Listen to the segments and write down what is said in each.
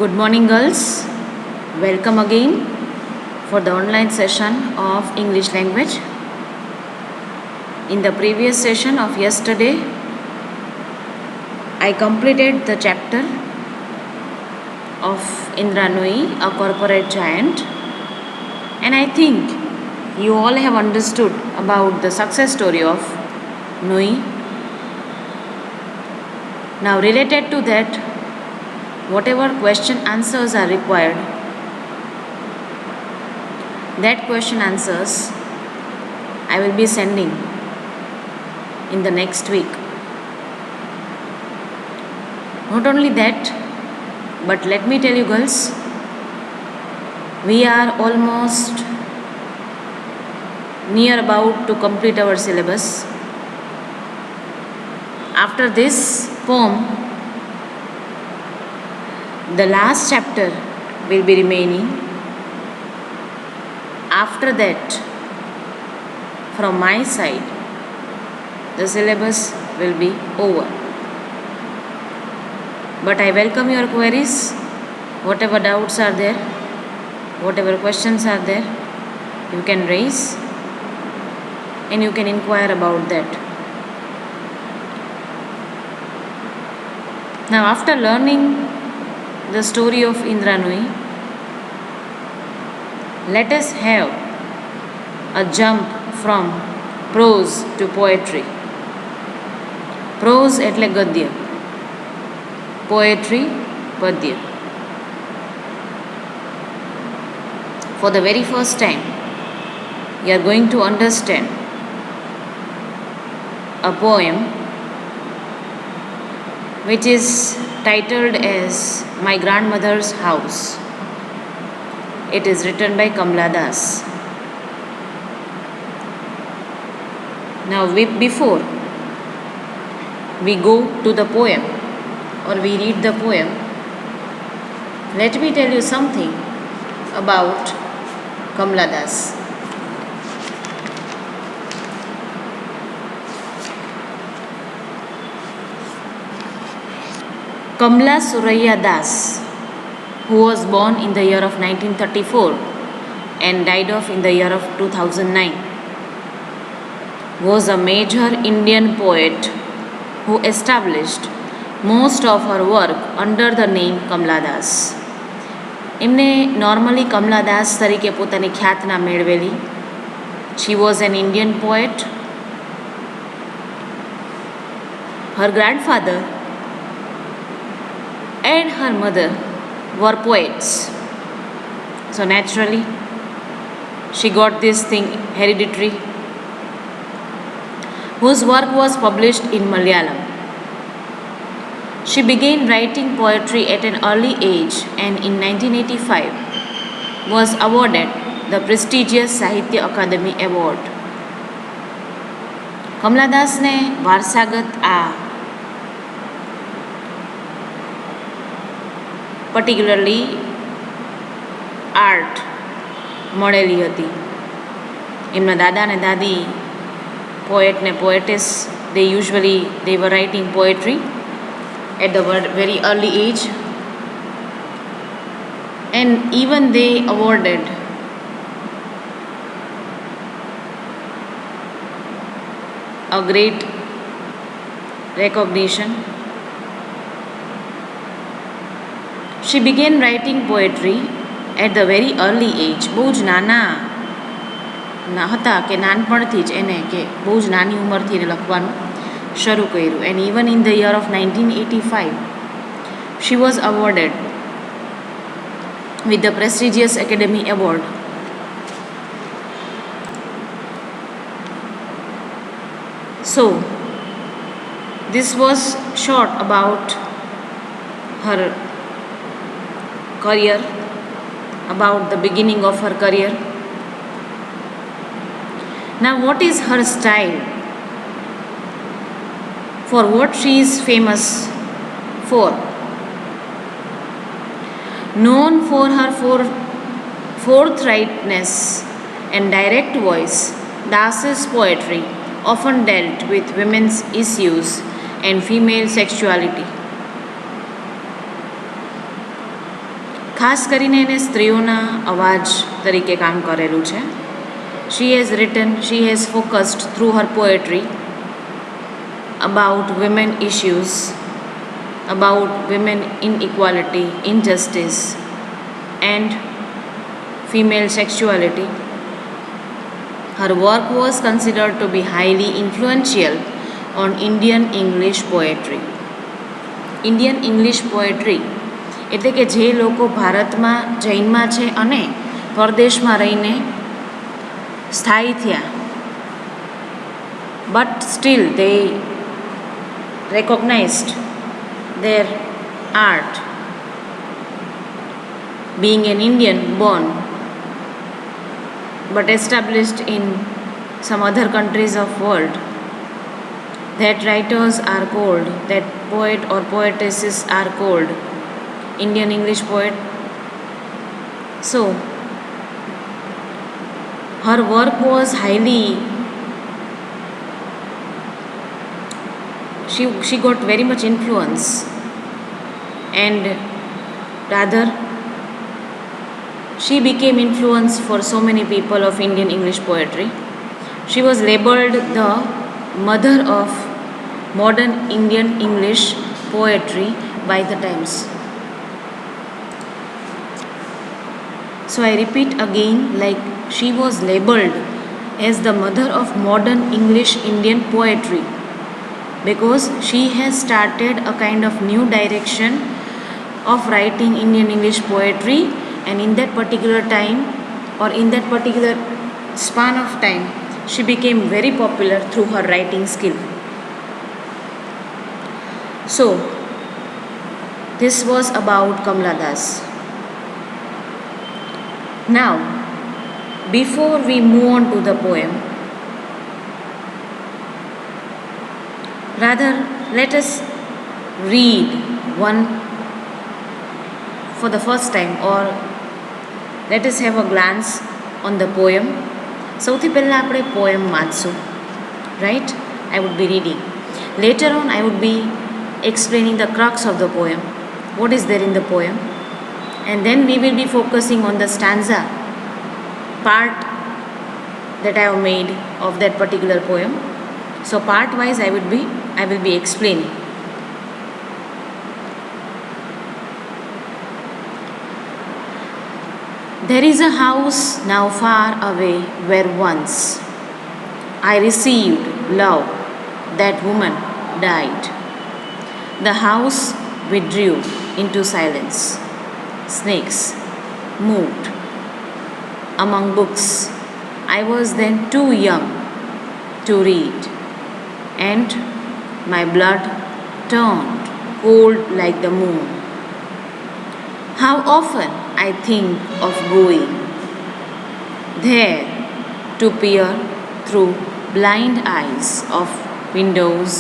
Good morning, girls. Welcome again for the online session of English language. In the previous session of yesterday, I completed the chapter of Indra Nooyi, a corporate giant, and I think you all have understood about the success story of Nooyi. Now, related to that, whatever question answers are required, that question answers I will be sending in the next week. Not only that, but let me tell you girls, we are almost near about to complete our syllabus. After this poem, the last chapter will be remaining. After that, from my side, the syllabus will be over. But I welcome your queries, whatever doubts are there, whatever questions are there, you can raise and you can inquire about that. Now, after learning the story of Indra Nooyi, let us have a jump from prose to poetry. Prose એટલે ગદ્ય, poetry પદ્ય. For the very first time, you are going to understand a poem which is titled as My Grandmother's House. It is written by Kamla Das. Now, before we go to the poem or we read the poem, let me tell you something about Kamla Das. Kamla Suraiya Das, who was born in the year of 1934 and died off in the year of 2009, was a major Indian poet who established most of her work under the name Kamla Das. એમને normally Kamala દાસ તરીકે પોતાની ખ્યાતના મેળવેલી. She was an Indian poet. Her grandfather and her mother were poets. So naturally, she got this thing hereditary, whose work was published in Malayalam. She began writing poetry at an early age and in 1985 was awarded the prestigious Sahitya Akademi Award. Kamala દાસને વારસાગત આ particularly art મળેલી હતી. એમના દાદા અને દાદી poet ને પોએટેસ, they were writing poetry at the very early age, and even they awarded a great recognition. She began writing poetry at the very early age. બહુ જ નાના હતા કે નાનપણથી જ એને કે બહુ જ નાની ઉંમરથી એને લખવાનું શરૂ કર્યું. And even in the year of 1985, she was awarded with the prestigious Academy Award. So, this was short about her career, about the beginning of her career. Now, what is her style? For what she is famous for? Known for her forthrightness and direct voice, Das's poetry often dealt with women's issues and female sexuality. ખાસ કરીને એને સ્ત્રીઓના અવાજ તરીકે કામ કરેલું છે. She has focused through her poetry about women issues, about women inequality, injustice, and female sexuality. Her work was considered to be highly influential on Indian English poetry. Indian English poetry એટલે કે જે લોકો ભારતમાં જૈનમાં છે અને પરદેશમાં રહીને સ્થાયી થયા, but still they recognized their art being an Indian born but established in some other countries of world. That writers are called, that poet or poetesses are called Indian English poet. So her work was highly, she got very much influence, and rather she became influence for so many people of Indian English poetry. She was labeled the mother of modern Indian English poetry by the Times. So I repeat again, like she was labeled as the mother of modern English Indian poetry because she has started a kind of new direction of writing Indian English poetry, and in that particular time or in that particular span of time she became very popular through her writing skill. So this was about Kamala Das. Now, before we move on to the poem, rather let us read one for the first time, or let us have a glance on the poem. સૌથી પહેલાં આપણે poem વાંચશું, right? I would be reading. Later on I would be explaining the crux of the poem, what is there in the poem, and then we will be focusing on the stanza part that I have made of that particular poem. So part wise I will be explaining. There is a house now far away where once I received love, that woman died. The house withdrew into silence. Snakes moved among books. I was then too young to read, and my blood turned cold like the moon. How often I think of going there to peer through blind eyes of windows,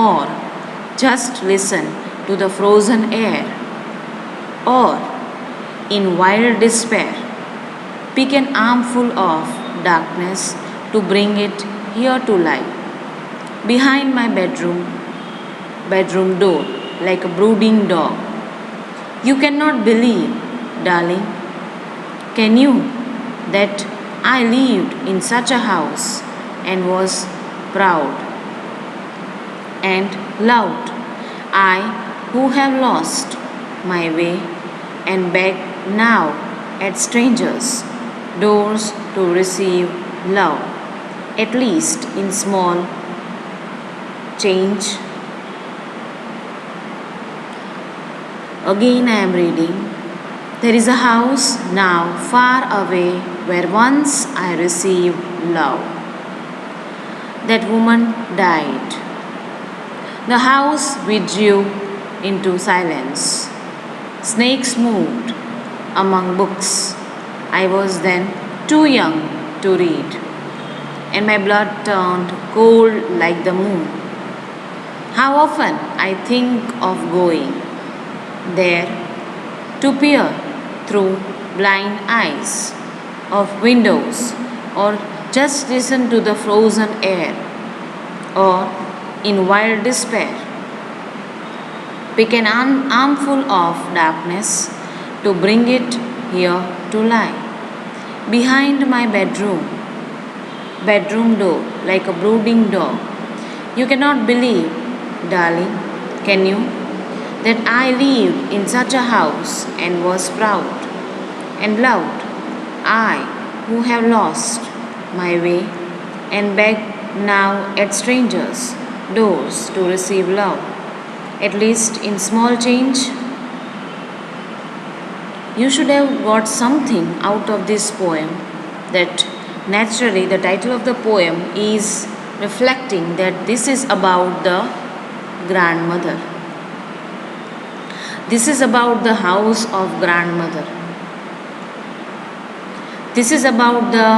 or just listen to the frozen air, or in wild despair pick an armful of darkness to bring it here to lie behind my bedroom door like a brooding dog. You cannot believe, darling, can you, that I lived in such a house and was proud and loved, I who have lost my way and beg now at strangers' doors to receive love, at least in small change. Again I am reading. There is a house now far away where once I received love. That woman died. The house withdrew into silence. Snakes moved among books. I was then too young to read, and my blood turned cold like the moon. How often I think of going there to peer through blind eyes of windows, or just listen to the frozen air, or in wild despair pick an armful of darkness to bring it here to lie. Behind my bedroom door, like a brooding dog. You cannot believe, darling, can you, that I lived in such a house and was proud and loved. I, who have lost my way and beg now at strangers' doors to receive love, at least in small change. You should have got something out of this poem, that naturally the title of the poem is reflecting that this is about the grandmother. This is about the house of grandmother. This is about the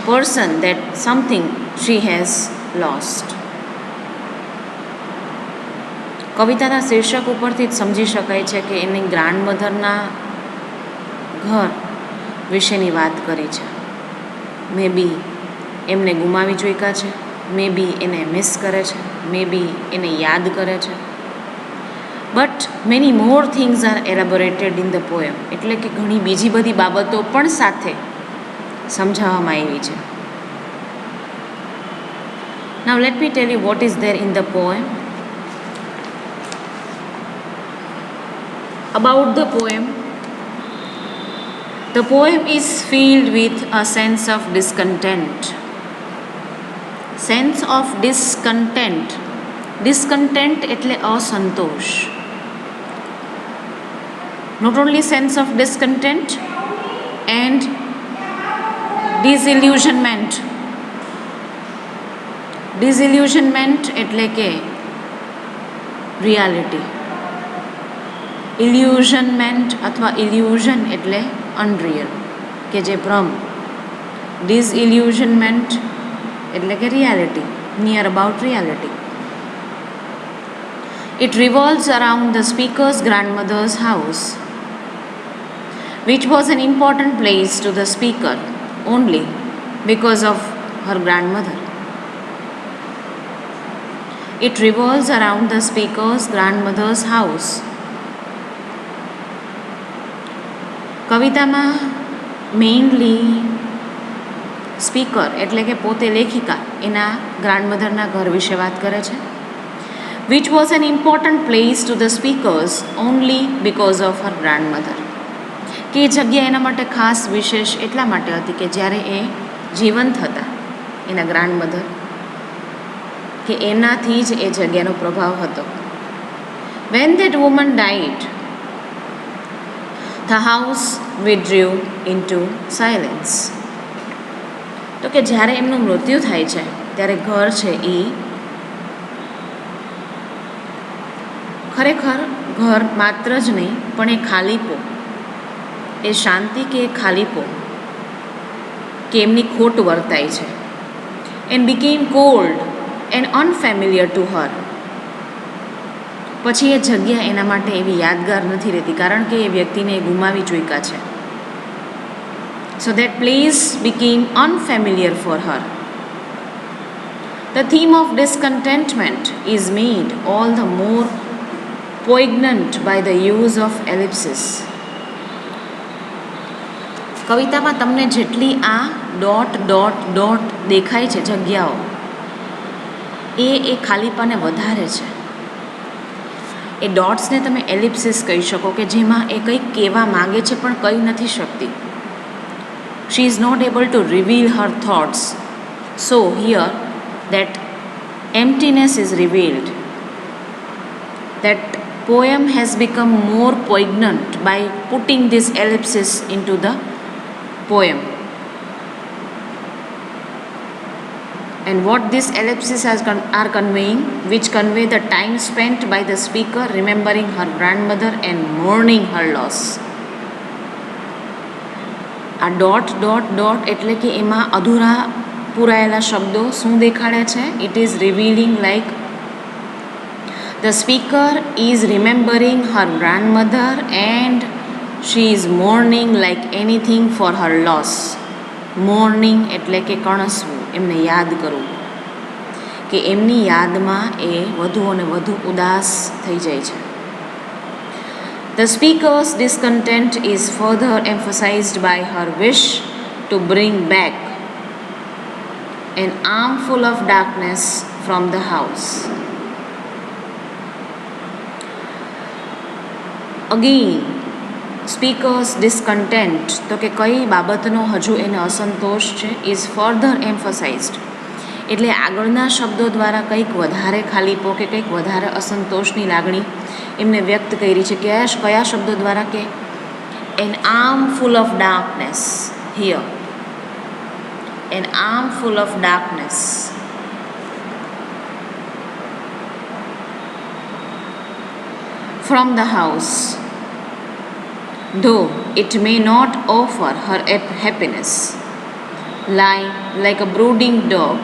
person that something she has lost. કવિતાના શીર્ષક ઉપરથી જ સમજી શકાય છે કે એની ગ્રાન્ડમધરના ઘર વિશેની વાત કરી છે. મે બી એમને ગુમાવી ચૂક્યા છે, મે બી એને મિસ કરે છે, મે બી એને યાદ કરે છે. But many more things are elaborated in the poem, એટલે કે ઘણી બીજી બધી બાબતો પણ સાથે સમજાવવામાં આવી છે. Now let me tell you what is there in the poem. About the poem. The poem is filled with a sense of discontent. Sense of discontent. Discontent એટલે અસંતોષ. Not only sense of discontent and disillusionment. Disillusionment એટલે કે reality. ઇલ્યુઝનમેન્ટ અથવા illusion એટલે unreal, કે જે ભ્રમ. Disillusionment એટલે કે reality, near about reality. It revolves around the speaker's grandmother's house, which was an important place to the speaker only because of her grandmother. It revolves around the speaker's grandmother's house. કવિતામાં mainly speaker એટલે કે પોતે લેખિકા એના ગ્રાન્ડમધરના ઘર વિશે વાત કરે છે. Which was an important place to the speakers only because of her grandmother, કે એ જગ્યા એના માટે ખાસ વિશેષ એટલા માટે હતી કે જ્યારે એ જીવંત હતા એના ગ્રાન્ડમધર, કે એનાથી જ એ જગ્યાનો પ્રભાવ હતો. When that woman died, the house withdrew into silence. તો કે જ્યારે એમનું મૃત્યુ થાય છે ત્યારે ઘર છે એ ખરેખર ઘર માત્ર જ નહીં પણ એ ખાલીપો, એ શાંતિ કે એ ખાલીપો કે એમની ખોટ વર્તાય છે. And became cold and unfamiliar to her. પછી એ જગ્યા એના માટે એવી યાદગાર નથી રહેતી કારણ કે એ વ્યક્તિને ગુમાવી ચૂક્યા છે. So that place became unfamiliar for her. The theme of discontentment is made all the more poignant by the use of ellipsis. કવિતામાં તમને જેટલી આ ડોટ ડોટ ડોટ દેખાય છે જગ્યાઓ, એ ખાલીપાને વધારે છે. એ ડોટ્સને તમે એલિપ્સિસ કહી શકો કે જેમાં એ કંઈક કહેવા માગે છે પણ કહી નથી શકતી. She is not able to reveal her thoughts. So here that emptiness is revealed. That poem has become more poignant by putting this ellipsis into the poem. And what these ellipses are conveying, which convey the time spent by the speaker remembering her grandmother and mourning her loss. આ dot dot dot એટલે કે એમાં અધૂરા પૂરાયેલા શબ્દો શું દેખાડે છે? It is revealing like the speaker is remembering her grandmother and she is mourning like anything for her loss. Mourning એટલે કે કણસવું, એમને યાદ કરવું, કે એમની યાદમાં એ વધુ અને વધુ ઉદાસ થઈ જાય છે. The speaker's discontent is further emphasized by her wish to bring back an armful of darkness from the house. Again, speaker's discontent, તો કે કઈ બાબતનો હજુ એને અસંતોષ છે, is further emphasized. એટલે આગળના શબ્દો દ્વારા કંઈક વધારે ખાલીપો કે કંઈક વધારે અસંતોષની લાગણી એમને વ્યક્ત કરી છે. કયા શબ્દો દ્વારા? કે an armful of darkness. Here, an armful of darkness. From the house, though it may not offer her happiness, lying like a brooding dog.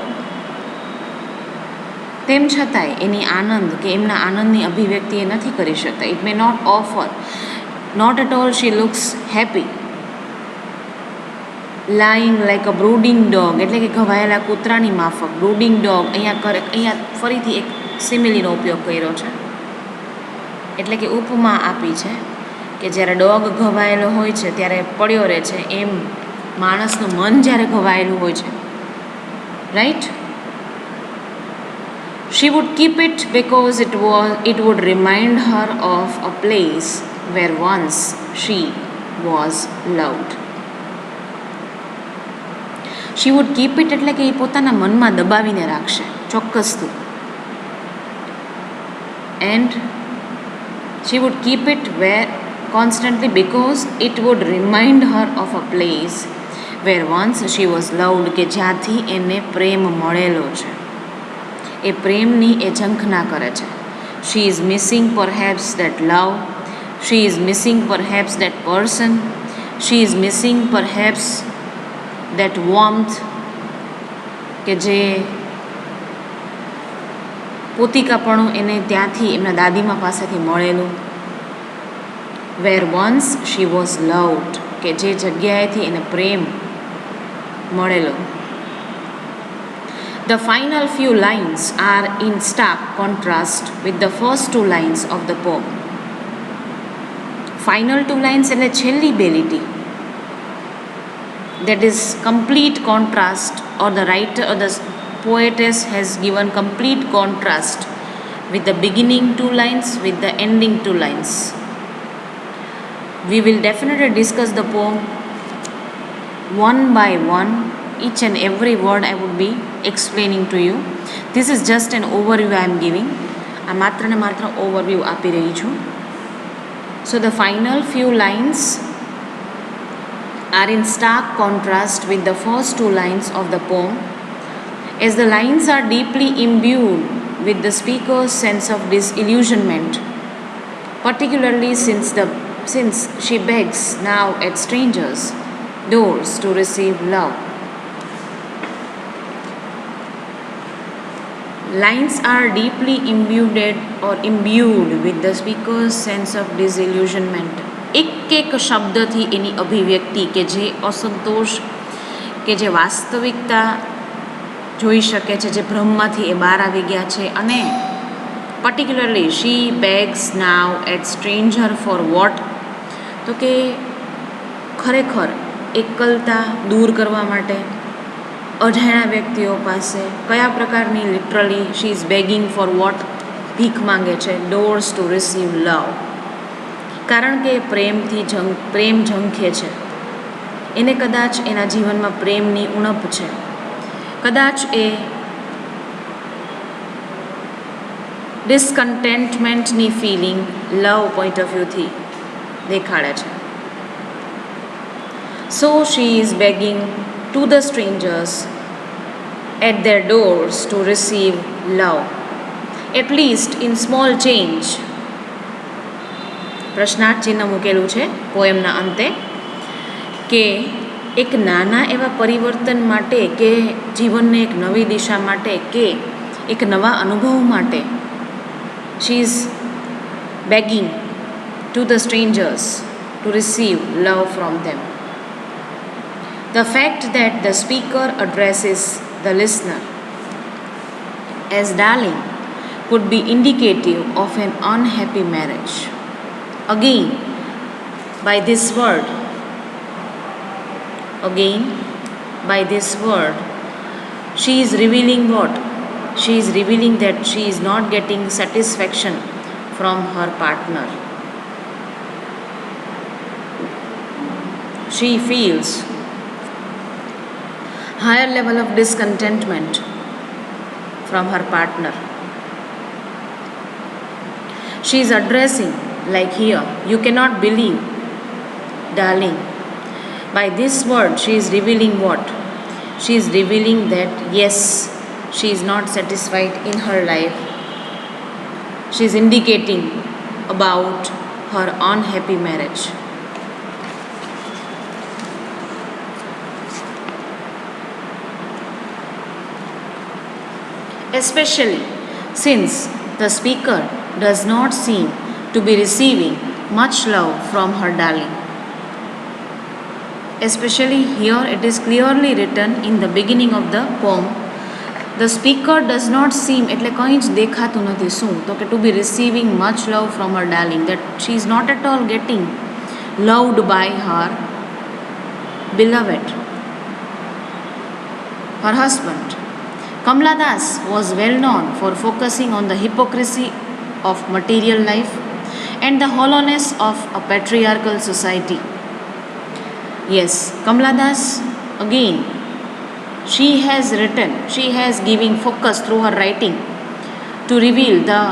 તેમ છતાંય એની આનંદ કે એમના આનંદની અભિવ્યક્તિ એ નથી કરી શકતા. It may not offer, not at all she looks happy. Lying like a brooding dog, એટલે કે ઘવાયેલા કૂતરાની માફક. બ્રૂડિંગ ડોગ અહીંયા ફરીથી એક સિમિલીનો ઉપયોગ કર્યો છે, એટલે કે ઉપમા આપી છે કે જ્યારે ડોગ ઘવાયેલો હોય છે ત્યારે પડ્યો રહે છે, એમ માણસનું મન જ્યારે ઘવાયેલું હોય છે. Right? She would keep it because it would remind her of a place where once she was loved. She would keep it એટલે કે એ પોતાના મનમાં દબાવીને રાખશે ચોક્કસથી. And she would keep it where constantly because it would remind her of a place where once she was loved, કે જ્યાંથી એને પ્રેમ મળેલો છે. એ પ્રેમની એ ઝંખના કરે છે. She is missing perhaps that love. She is missing perhaps that person. She is missing perhaps that warmth, કે જે પોતિકાપણું એને ત્યાંથી એમના દાદીમા પાસેથી મળેલું. Where once she was loved, કે જે જગ્યાએથી એને પ્રેમ મળેલો. The final few lines are in stark contrast with the first two lines of the poem. Final two lines એટલે છેલ્લી બે લીટી. That is complete contrast, or the writer or the poetess has given complete contrast with the beginning two lines with the ending two lines. We will definitely discuss the poem one by one. Each and every word I would be explaining to you. This is just an overview I am giving. આ માત્ર ને માત્ર overview આપી રહી છું. So the final few lines are in stark contrast with the first two lines of the poem, as the lines are deeply imbued with the speaker's sense of disillusionment, particularly since she begs now at strangers' doors to receive love. Lines are deeply imbued with the speaker's sense of disillusionment. એક શબ્દથી એની અભિવ્યક્તિ, કે જે અસંતોષ, કે જે વાસ્તવિકતા જોઈ શકે છે, જે ભ્રમમાંથી એ બહાર આવી ગયા છે. અને particularly she begs now at stranger for what, તો કે ખરેખર એકલતા દૂર કરવા માટે અજાણ્યા વ્યક્તિઓ પાસે કયા પ્રકારની, literally she is begging for what, ભીખ માંગે છે. ડોર્સ ટુ રિસીવ લવ, કારણ કે પ્રેમ ઝંખે છે. એને કદાચ એના જીવનમાં પ્રેમની ઉણપ છે. કદાચ એ ડિસ્કન્ટેન્ટમેન્ટની ફિલિંગ લવ પોઈન્ટ ઓફ વ્યૂથી દેખાડે છે. So she is begging to the strangers at their doors to receive love, at least in small change. પ્રશ્નાર્થ ચિહ્ન મૂકેલું છે પોએમના અંતે, કે એક નાના એવા પરિવર્તન માટે, કે જીવનને એક નવી દિશા માટે, કે એક નવા અનુભવ માટે she is begging to the strangers to receive love from them. The fact that the speaker addresses the listener as darling could be indicative of an unhappy marriage. Again, by this word, again, by this word, she is revealing what? She is revealing that she is not getting satisfaction from her partner. She feels higher level of discontentment from her partner. She is addressing, like here, you cannot believe, darling. By this word, she is revealing what? She is revealing that yes, she is not satisfied in her life. She is indicating about her unhappy marriage. Especially since the speaker does not seem to be receiving much love from her darling. Especially here, it is clearly written in the beginning of the poem. The speaker does not seem, એટલે કંઈ જ દેખાતું નથી. શું? તો કે to be receiving much love from her darling, that she is not at all getting loved by her beloved, her husband. Kamala Das was well known for focusing on the hypocrisy of material life and the hollowness of a patriarchal society. Yes, Kamala Das, again, she has written, she has given focus through her writing to reveal the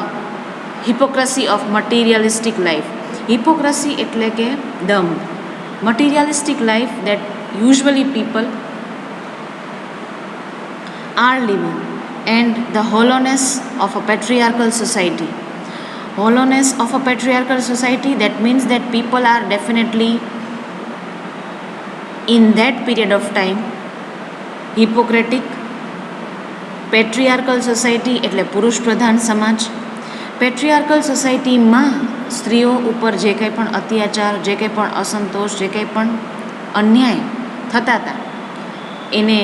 hypocrisy of materialistic life. Hypocrisy એટલે કે દમ. Materialistic life that usually people are living, and the hollowness of a patriarchal society. Hollowness of a patriarchal society, that means that people are definitely in that period of time hypocritic. Patriarchal society એટલે પુરુષ પ્રધાન સમાજ. પેટ્રિયાર્કલ સોસાયટીમાં સ્ત્રીઓ ઉપર જે કંઈ પણ અત્યાચાર, જે કંઈ પણ અસંતોષ, જે કંઈ પણ અન્યાય થતા હતા એને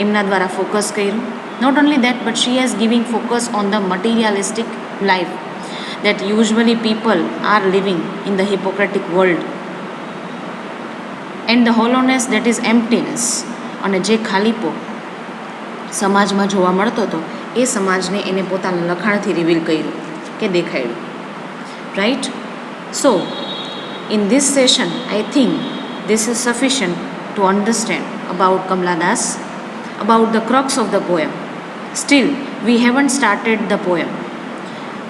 એમના દ્વારા ફોકસ કર્યું. Not only that, but she has giving focus on the materialistic life that usually people are living in the hypocritic world, and the hollowness, that is emptiness. અને જે ખાલીપો સમાજમાં જોવા મળતો હતો એ સમાજને એને પોતાના લખાણથી રિવીલ કર્યું કે દેખાડ્યું. Right? So in this session, I think this is sufficient to understand about Kamala Das, about the crux of the poem. Still, we haven't started the poem.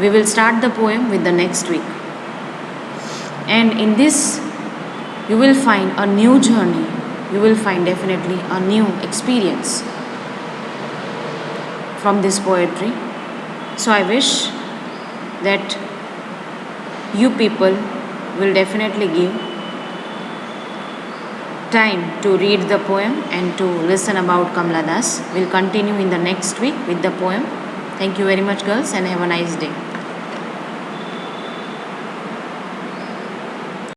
We will start the poem with the next week. And in this, you will find a new journey. You will find definitely a new experience from this poetry. So I wish that you people will definitely give time to read the poem and to listen about Kamala Das. We'll continue in the next week with the poem. Thank you very much, girls, and have a nice day.